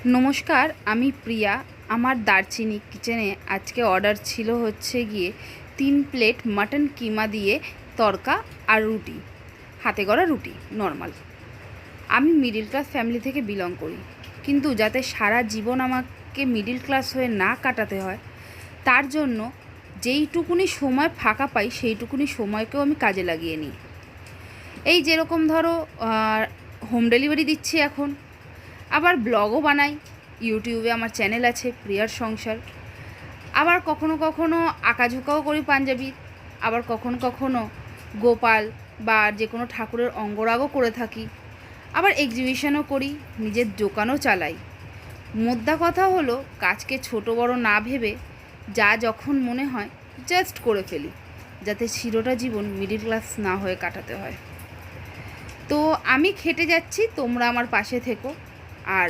নমস্কার, আমি প্রিয়া। আমার দারচিনি কিচেনে আজকে অর্ডার ছিল গিয়ে 3 প্লেট মাটন কিমা দিয়ে তড়কা আর রুটি, হাতে গড়া রুটি নর্মাল। আমি মিডিল ক্লাস ফ্যামিলি থেকে বিলং করি, কিন্তু যাতে সারা জীবন আমাকে মিডিল ক্লাস হয়ে না কাটাতে হয়, তার জন্য যেইটুকুনি সময় ফাঁকা পাই সেইটুকুনি সময়কেও আমি কাজে লাগিয়ে নিই। এই যেরকম ধরো হোম ডেলিভারি দিচ্ছি এখন, আবার ব্লগও বানাই। ইউটিউবে আমার চ্যানেল আছে প্রিয়ার সংসার। আবার কখনো কখনো আঁকাঝোঁকাও করি পাঞ্জাবি, আবার কখনো কখনো গোপাল বা যে কোনো ঠাকুরের অঙ্গরাগও করে থাকি। আবার এক্সিবিশনও করি, নিজের দোকানও চালাই। মোদ্দা কথা হলো, কাজকে ছোট বড় না ভেবে যা যখন মনে হয় জাস্ট করে ফেলি, যাতে চিরটা জীবন মিডিল ক্লাস না হয়ে কাটাতে হয়। তো আমি খেটে যাচ্ছি, তোমরা আমার পাশে থেকো। আর